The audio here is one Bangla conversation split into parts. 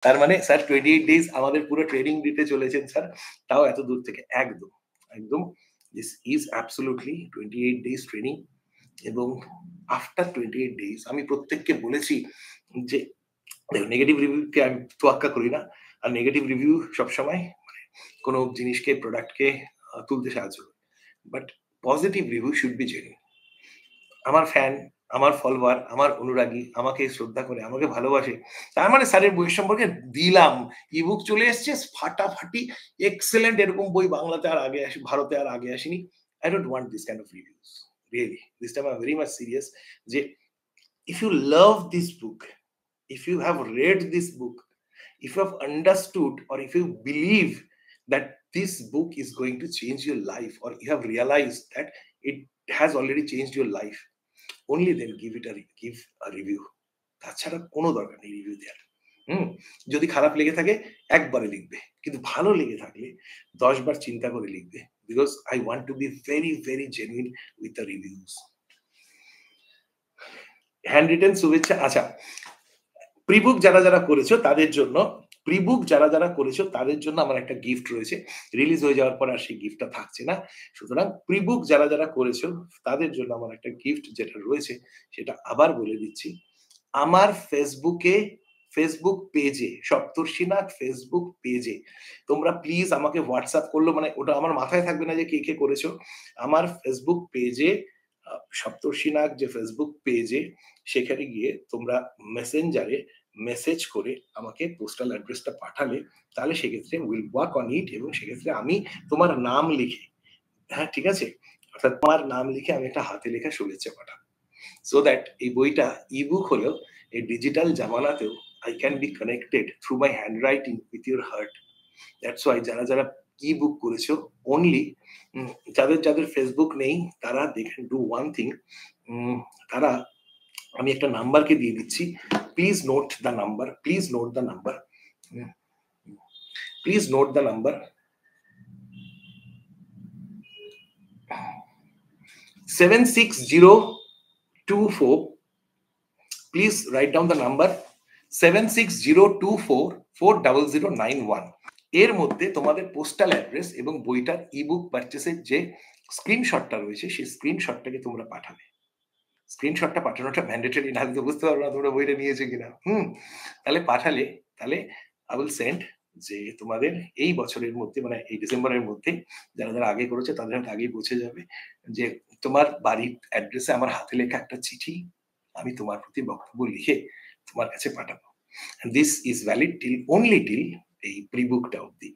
তার মানে স্যার 28 ডেজ আমাদের পুরো ট্রেনিং দিতে চলেছেন স্যার। তাও এত দূর থেকে। একদম, একদম। This is absolutely 28 days training এবং আফটার 28 ডেজ আমি প্রত্যেককে বলেছি যে নেগেটিভ রিভিউ কে আমি তোয়াক্কা করি না। আর নেগেটিভ রিভিউ সবসময় মানে কোন জিনিসকে প্রোডাক্টকে তুলতে সাহায্য করে। But positive review should be genuine. আমার ফ্যান, আমার ফলোয়ার, আমার অনুরাগী আমাকে শ্রদ্ধা করে, আমাকে ভালোবাসে। তার মানে স্যারের বইয়ের সম্পর্কে দিলাম। ই-বুক চলে এসছে ফাটাফাটি এক্সেলেন্ট এরকম বই বাংলাতে আর আগে ভারতে আর আগে আসেনি। I don't want this kind of reviews. Really. This time I'm very much serious যে if you love this book, if you have read this book, if you have understood or if you believe that this book is going to change your life or you have realized that it has already changed your life, only then give a review. তাছাড়া কোনো দরকার নেই রিভিউ দেওয়ার। হুম? যদি খারাপ লেগে থাকে একবারে লিখবে। কিন্তু ভালো লেগে থাকলে ১০ বার চিন্তা করে লিখবে। Because I want to be very, very genuine with the reviews. Hand written শুভেচ্ছা আচ্ছা। প্রিবুক যারা করেছো তাদের জন্য আমার একটা গিফট রয়েছে। রিলিজ হয়ে যাওয়ার পর আর সেই গিফটটা থাকছে না। সুতরাং প্রিবুক যারা করেছো তাদের জন্য আমার একটা গিফট যেটা রয়েছে সেটা আবার বলে দিচ্ছি। আমার ফেসবুক পেজে সপ্তর্ষিনাথ ফেসবুক পেজে তোমরা প্লিজ আমাকে হোয়াটসঅ্যাপ করলো মানে ওটা আমার মাথায় থাকবে না যে কে করেছো। আমার ফেসবুক পেজে সপ্তর্ষিনাথ যে ফেসবুক পেজে সেখানে গিয়ে তোমরা মেসেঞ্জারে মেসেজ করে আমাকে পোস্টাল অ্যাড্রেসটা পাঠালে তাহলে সেক্ষেত্রে উইল ওয়ার্ক অন ইট এবং সেক্ষেত্রে আমি তোমার নাম লিখে হ্যাঁ ঠিক আছে অর্থাৎ তোমার নাম লিখে আমি একটা হাতে লেখা শুভেচ্ছা পাঠাবো সো দ্যাট এই বইটা ইবুক হলেও এই digital জামানাতেও I can be connected through my handwriting with your heart. That's why যারা ই-বুক করেছো only যাদের ফেসবুক নেই তারা they can do one thing তারা আমি একটা নাম্বারকে দিয়ে দিচ্ছি please note the number 76024 please write down the number 76024400091 এর মধ্যে তোমাদের পোস্টাল অ্যাড্রেস এবং বইটার ই-বুক পারচেসের যে স্ক্রিনশটটা রয়েছে সেই স্ক্রিনশটটাকে তোমরা পাঠাবে স্ক্রিনশটটা পাঠানোটা ম্যান্ডেটরি না তো বুঝতে পারবে না তোমরা বইটা নিয়েছো কিনা তাহলে পাঠালে তাহলে আই উইল সেন্ড যে তোমাদের এই বছরের মধ্যে মানে এই ডিসেম্বরের মধ্যে যারা আগে করেছে তাদের হাতে আগেই পৌঁছে যাবে যে তোমার বাড়ির অ্যাড্রেসে আমার হাতে লেখা একটা চিঠি আমি তোমার প্রতি বক্তব্য লিখে তোমার কাছে পাঠাবো this is valid only till এই প্রিবুকটা অবধি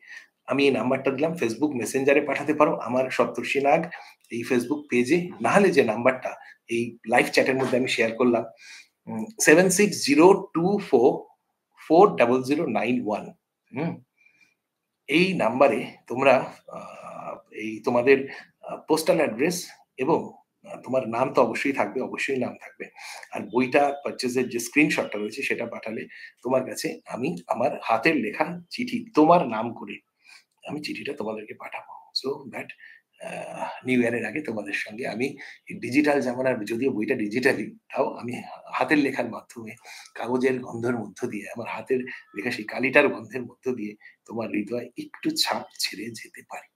আমি এই নাম্বারটা দিলাম ফেসবুক মেসেঞ্জারে পাঠাতে পারো আমার সপ্তর্ষি নাগ এই ফেসবুক পেজে না হলে যে নাম্বারটা এই লাইভ চ্যাটের মধ্যে আমি শেয়ার করলাম 76024400091 এই নাম্বারে তোমরা এই তোমাদের পোস্টাল অ্যাড্রেস এবং তোমার নাম তো অবশ্যই থাকবে অবশ্যই নাম থাকবে আর বইটা পারচেজের যে স্ক্রিনশটটা রয়েছে সেটা পাঠালে তোমার কাছে আমি আমার হাতের লেখা চিঠি তোমার নাম করে আমি চিঠিটা তোমাদেরকে পাঠাবো সো দ্যাট নিউ ইয়ারের আগে তোমাদের সঙ্গে আমি ডিজিটাল জামানার যদিও বইটা ডিজিটালি তাও আমি হাতের লেখার মাধ্যমে কাগজের গন্ধের মধ্য দিয়ে আমার হাতের লেখা সেই কালিটার গন্ধের মধ্য দিয়ে তোমার হৃদয় একটু ছাপ ছেড়ে যেতে পারি